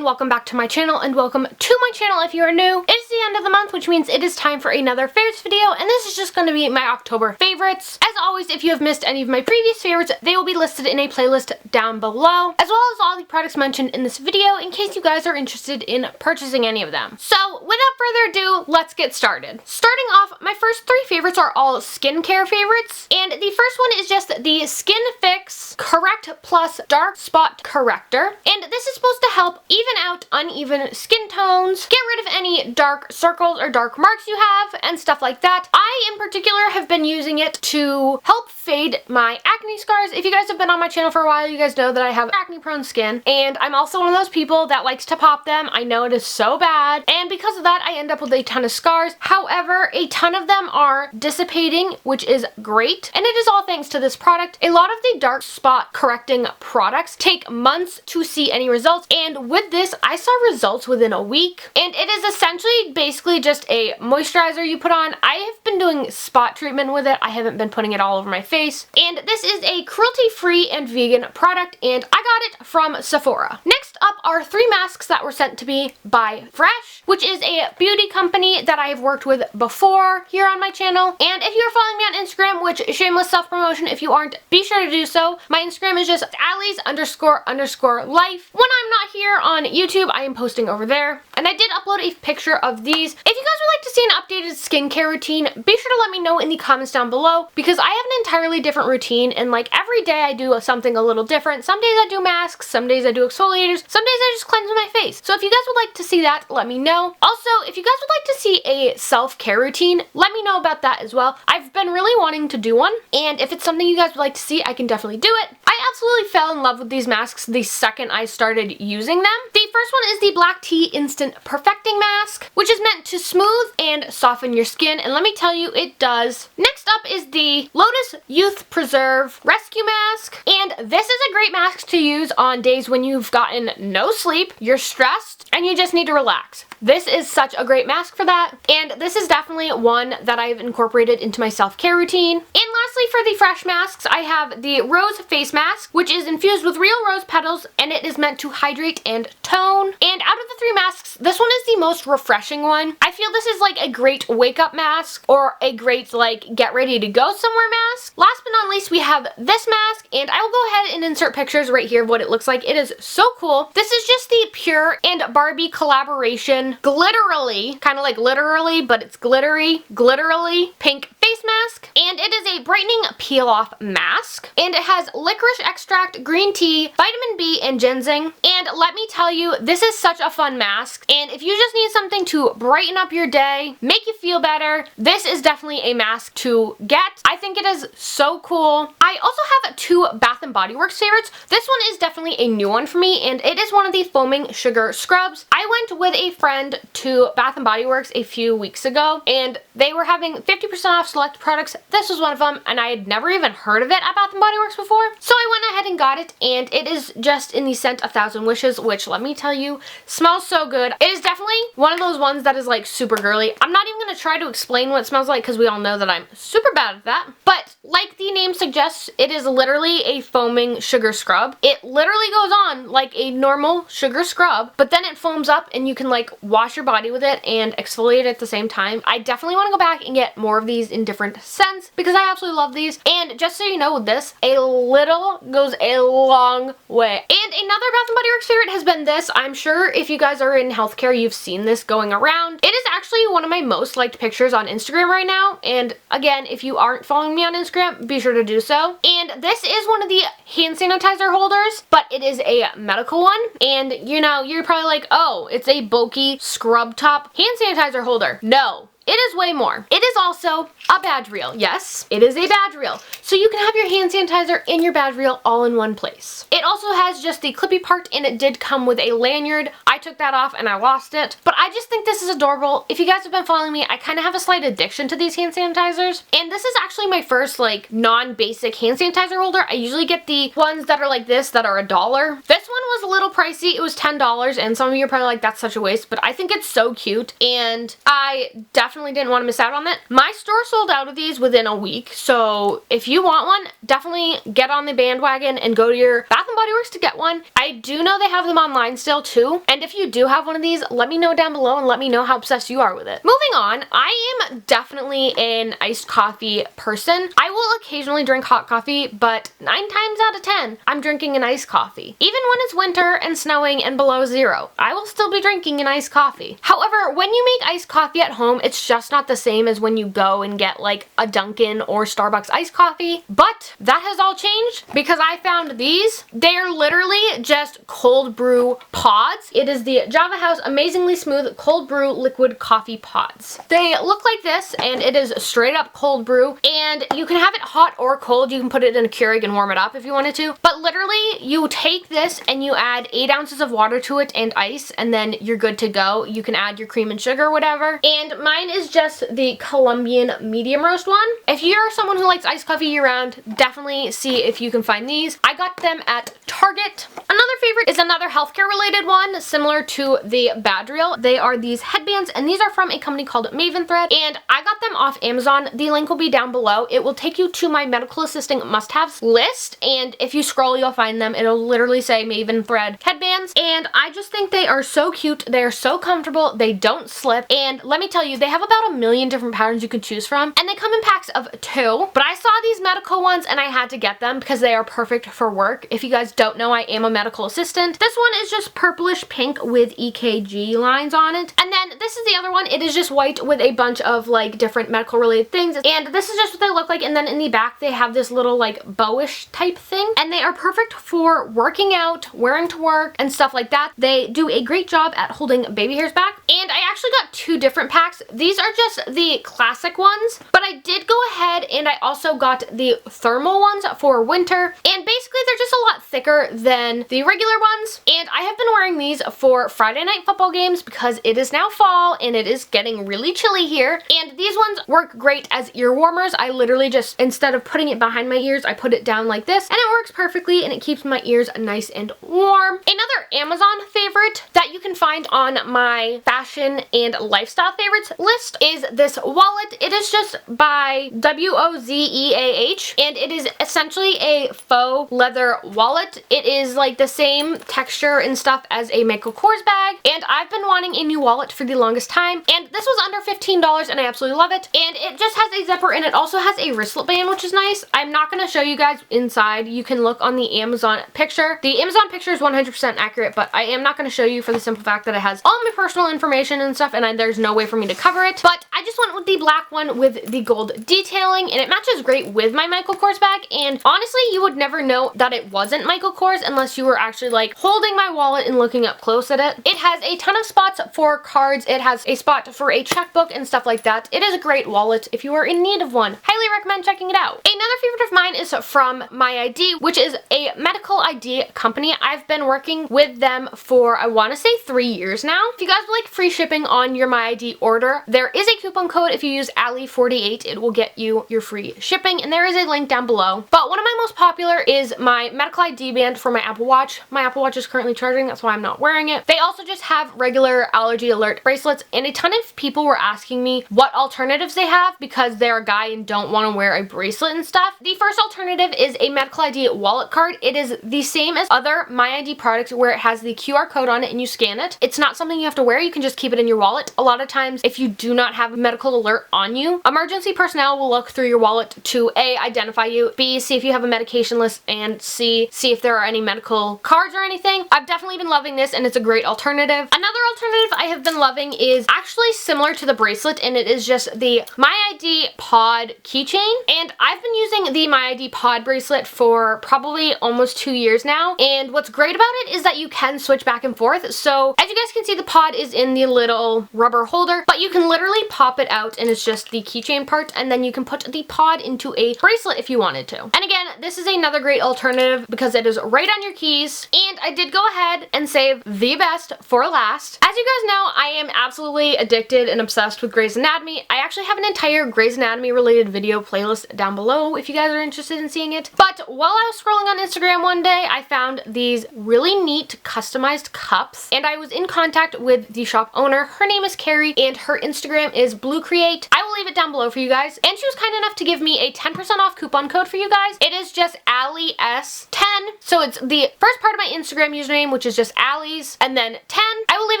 and welcome back to my channel, and welcome to my channel if you are new. It's the end of the month, which means it is time for another favorites video, and this is just going to be my October favorites. As always, if you have missed any of my previous favorites, they will be listed in a playlist down below, as well as all the products mentioned in this video in case you guys are interested in purchasing any of them. So without further ado, let's get started. Starting off, my first three favorites are all skincare favorites, and the first one is just the Skin Fix Correct Plus Dark Spot Corrector, and this is supposed to help even out uneven skin tones, get rid of any dark circles or dark marks you have, and stuff like that. I, in particular, have been using it to help fade my acne scars. If you guys have been on my channel for a while, you guys know that I have acne-prone skin, and I'm also one of those people that likes to pop them. I know it is so bad, and because of that, I end up with a ton of scars. However, a ton of them are dissipating, which is great, and it is all thanks to this product. A lot of the dark spot correcting products take months to see any results, and with this, I saw results within a week, and it is essentially basically just a moisturizer you put on. I have been doing spot treatment with it. I haven't been putting it all over my face, and this is a cruelty-free and vegan product, and I got it from Sephora. Next up are three masks that were sent to me by Fresh, which is a beauty company that I have worked with before here on my channel, and if you are following me on Instagram, which shameless self-promotion, if you aren't, be sure to do so. My Instagram is just Allie's__life. When I'm not here on YouTube, I am posting over there, and I did upload a picture of these. If you guys would like to see an updated skincare routine, be sure to let me know in the comments down below, because I have an entirely different routine, and like every day I do something a little different. Some days I do masks, some days I do exfoliators, some days I just cleanse my face. So if you guys would like to see that, let me know. Also, if you guys would like to see a self-care routine, let me know about that as well. I've been really wanting to do one, and if it's something you guys would like to see, I can definitely do it. I absolutely fell in love with these masks the second I started using them. The first one is the Black Tea Instant Perfecting Mask, which is meant to smooth and soften your skin, and let me tell you, it does. Next up is the Lotus Youth Preserve Rescue Mask, and this is a great mask to use on days when you've gotten no sleep, you're stressed, and you just need to relax. This is such a great mask for that, and this is definitely one that I've incorporated into my self-care routine. And lastly, for the Fresh masks, I have the Rose Face Mask, which is infused with real rose petals, and it is meant to hydrate and tone. And out of the three masks, this one is the most refreshing one. I feel this is like a great wake-up mask, or a great like get ready to go somewhere mask. Last but not least, we have this mask, and I will go ahead and insert pictures right here of what it looks like. It is so cool. This is just the Pure and Barbie collaboration glitterily, kind of like literally, but it's glitterily pink face mask, and it is a brightening peel off mask, and it has licorice extract, green tea, vitamin B, and ginseng. And let me tell you, this is such a fun mask, and if you just need something to brighten up your day, make you feel better, this is definitely a mask to get. I think it is so cool. I also have two Bath & Body Works favorites. This one is definitely a new one for me, and it is one of the foaming sugar scrubs. I went with a friend to Bath & Body Works a few weeks ago, and they were having 50% off select products. This was one of them, and I had never even heard of it at Bath & Body Works before. So I went ahead and got it, and it is just in the scent 1,000 Wishes, which, let me tell you, smells so good. It is definitely one of those ones that is like super girly. I'm not even going to try to explain what it smells like, because we all know that I'm super bad at that. But like the name suggests, it is literally a foaming sugar scrub. It literally goes on like a normal sugar scrub, but then it foams up, and you can like wash your body with it and exfoliate at the same time. I definitely want to go back and get more of these in different scents, because I absolutely love these. And just so you know, with this, a little goes a long way. And another Bath & Body Works favorite has been this. I'm sure if you guys are in healthcare, you've seen this going around. It is actually one of my most liked pictures on Instagram right now, and again, if you aren't following me on Instagram, be sure to do so. And this is one of the hand sanitizer holders, but it is a medical one, and you know, you're probably like, oh, it's a bulky scrub top hand sanitizer holder. No. It is way more. It is also a badge reel. Yes, it is a badge reel. So you can have your hand sanitizer and your badge reel all in one place. It also has just the clippy part, and it did come with a lanyard. I took that off and I lost it, but I just think this is adorable. If you guys have been following me, I kind of have a slight addiction to these hand sanitizers, and this is actually my first like non-basic hand sanitizer holder. I usually get the ones that are like this that are $1. This one was a little pricey. It was $10, and some of you are probably like, that's such a waste, but I think it's so cute, and I definitely definitely didn't want to miss out on it. My store sold out of these within a week, so if you want one, definitely get on the bandwagon and go to your Bath & Body Works to get one. I do know they have them online still too, and if you do have one of these, let me know down below and let me know how obsessed you are with it. Moving on, I am definitely an iced coffee person. I will occasionally drink hot coffee, but 9 times out of 10, I'm drinking an iced coffee. Even when it's winter and snowing and below zero, I will still be drinking an iced coffee. However, when you make iced coffee at home, it's just not the same as when you go and get like a Dunkin' or Starbucks iced coffee, but that has all changed because I found these. They are literally just cold brew pods. It is the Java House Amazingly Smooth Cold Brew Liquid Coffee Pods. They look like this, and it is straight up cold brew, and you can have it hot or cold. You can put it in a Keurig and warm it up if you wanted to, but literally you take this and you add 8 ounces of water to it and ice, and then you're good to go. You can add your cream and sugar or whatever, and mine is just the Colombian medium roast one. If you're someone who likes iced coffee year round, definitely see if you can find these. I got them at Target. Another favorite is another healthcare related one, similar to the Badriel. They are these headbands, and these are from a company called Maven Thread, and I got them off Amazon. The link will be down below. It will take you to my medical assisting must-haves list, and if you scroll, you'll find them. It'll literally say Maven Thread headbands, and I just think they are so cute. They are so comfortable. They don't slip, and let me tell you, they have about a million different patterns you can choose from, and they come in packs of 2, but I saw these medical ones and I had to get them because they are perfect for work. If you guys don't know, I am a medical assistant. This one is just purplish pink with EKG lines on it, and then this is the other one. It is just white with a bunch of like different medical related things, and this is just what they look like, and then in the back they have this little like bowish type thing, and they are perfect for working out, wearing to work, and stuff like that. They do a great job at holding baby hairs back, and I actually got 2 different packs. These are just the classic ones, but I did go ahead and I also got the thermal ones for winter, and basically they're just a lot thicker than the regular ones, and I have been wearing these for Friday night football games because it is now fall and it is getting really chilly here, and these ones work great as ear warmers. I literally just, instead of putting it behind my ears, I put it down like this, and it works perfectly, and it keeps my ears nice and warm. Another Amazon favorite that you can find on my fashion and lifestyle favorites list is this wallet. It is just by WOZEAH, and it is essentially a faux leather wallet. It is like the same texture and stuff as a Michael Kors bag, and I've been wanting a new wallet for the longest time, and this was under $15 and I absolutely love it, and it just has a zipper, and it also has a wristlet band, which is nice. I'm not going to show you guys inside. You can look on the Amazon picture. The Amazon picture is 100% accurate, but I am not going to show you for the simple fact that it has all my personal information and stuff, and there's no way for me to cover it, but I just went with the black one with the gold detailing, and it matches great with my Michael Kors bag, and honestly, you would never know that it wasn't Michael Kors unless you were actually like holding my wallet and looking up close at it. It has a ton of spots for cards. It has a spot for a checkbook and stuff like that. It is a great wallet if you are in need of one. Highly recommend checking it out. Another favorite of mine is from My ID, which is a medical ID company. I've been working with them for, I want to say 3 years now. If you guys would like free shipping on your My ID order, there is a coupon code. If you use Allie 48, it will get you your free shipping, and there is a link down below. But one of my most popular is my medical ID band for my Apple Watch. My Apple Watch is currently charging, that's why I'm not wearing it. They also just have regular allergy alert bracelets, and a ton of people were asking me what alternatives they have because they're a guy and don't want to wear a bracelet and stuff. The first alternative is a medical ID wallet card. It is the same as other My ID products where it has the QR code on it and you scan it. It's not something you have to wear. You can just keep it in your wallet. A lot of times if you do not have a medical alert on you, emergency personnel will look through your wallet to A, identify you, B, see if you have a medication list, and C, see if there are any medical cards or anything. I've definitely been loving this, and it's a great alternative. Another alternative I have been loving is actually similar to the bracelet, and it is just the My ID Pod keychain, and I've been using the My ID Pod bracelet for probably almost 2 years now, and what's great about it is that you can switch back and forth. So as you guys can see, the pod is in the little rubber holder, but you can literally pop it out and it's just the keychain part, and then you can put the pod into a bracelet if you wanted to. And again, this is another great alternative because it is right on your keys, and I did go ahead and save the best for last. As you guys know, I am I'm absolutely addicted and obsessed with Grey's Anatomy. I actually have an entire Grey's Anatomy related video playlist down below if you guys are interested in seeing it. But while I was scrolling on Instagram one day, I found these really neat customized cups, and I was in contact with the shop owner. Her name is Carrie, and her Instagram is BlueCreate. I will leave it down below for you guys. And she was kind enough to give me a 10% off coupon code for you guys. It is just Allie S10. So it's the first part of my Instagram username, which is just Allie's, and then 10. I will leave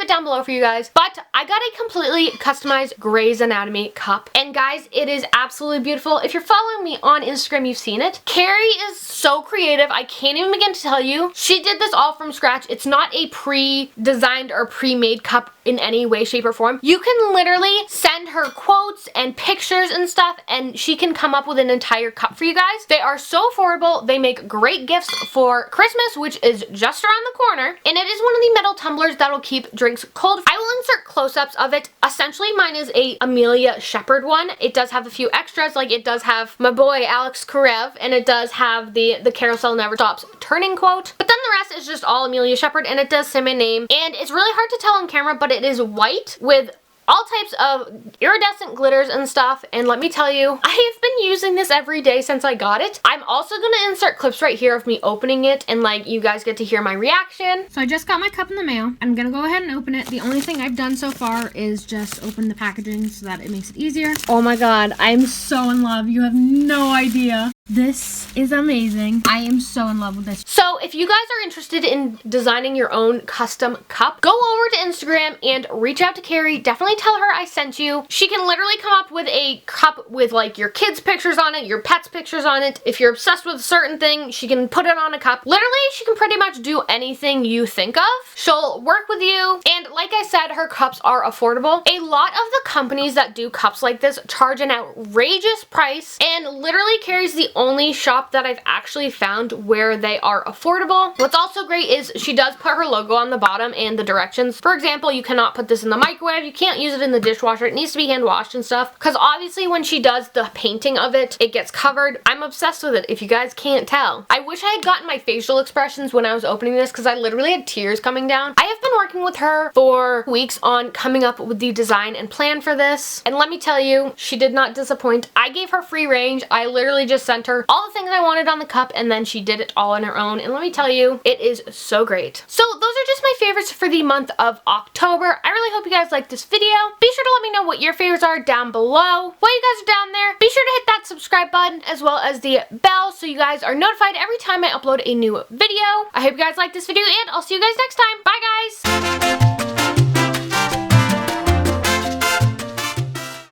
it down below for you guys. But I got a completely customized Grey's Anatomy cup. And guys, it is absolutely beautiful. If you're following me on Instagram, you've seen it. Carrie is so creative. I can't even begin to tell you. She did this all from scratch. It's not a pre-designed or pre-made cup in any way, shape, or form. You can literally send her quotes and pictures and stuff, and she can come up with an entire cup for you guys. They are so affordable. They make great gifts for Christmas, which is just around the corner. And it is one of the metal tumblers that'll keep drinks cold. I will insert close-ups of it. Essentially, mine is a Amelia Shepherd one. It does have a few extras, like it does have my boy Alex Karev, and it does have the carousel never stops turning quote. But then the rest is just all Amelia Shepherd, and it does say my name. And it's really hard to tell on camera, but it is white with all types of iridescent glitters and stuff, and let me tell you, I have been using this every day since I got it. I'm also gonna insert clips right here of me opening it, and like you guys get to hear my reaction. So I just got my cup in the mail. I'm gonna go ahead and open it. The only thing I've done so far is just open the packaging so that it makes it easier. Oh my god, I'm so in love. You have no idea. This is amazing. I am so in love with this. So if you guys are interested in designing your own custom cup, go over to Instagram and reach out to Carrie. Definitely tell her I sent you. She can literally come up with a cup with like your kids' pictures on it, your pets' pictures on it. If you're obsessed with a certain thing, she can put it on a cup. Literally, she can pretty much do anything you think of. She'll work with you. And like I said, her cups are affordable. A lot of the companies that do cups like this charge an outrageous price, and literally Carrie's the only shop that I've actually found where they are affordable. What's also great is she does put her logo on the bottom and the directions. For example, you cannot put this in the microwave, you can't use it in the dishwasher, it needs to be hand washed and stuff, because obviously when she does the painting of it, it gets covered. I'm obsessed with it, if you guys can't tell. I wish I had gotten my facial expressions when I was opening this, because I literally had tears coming down. I have been working with her for weeks on coming up with the design and plan for this, and let me tell you, she did not disappoint. I gave her free range. I literally just sent her all the things I wanted on the cup, and then she did it all on her own, and let me tell you, it is so great. So those are just my favorites for the month of October. I really hope you guys liked this video. Be sure to let me know what your favorites are down below. While you guys are down there, be sure to hit that subscribe button as well as the bell so you guys are notified every time I upload a new video. I hope you guys liked this video, and I'll see you guys next time. Bye guys!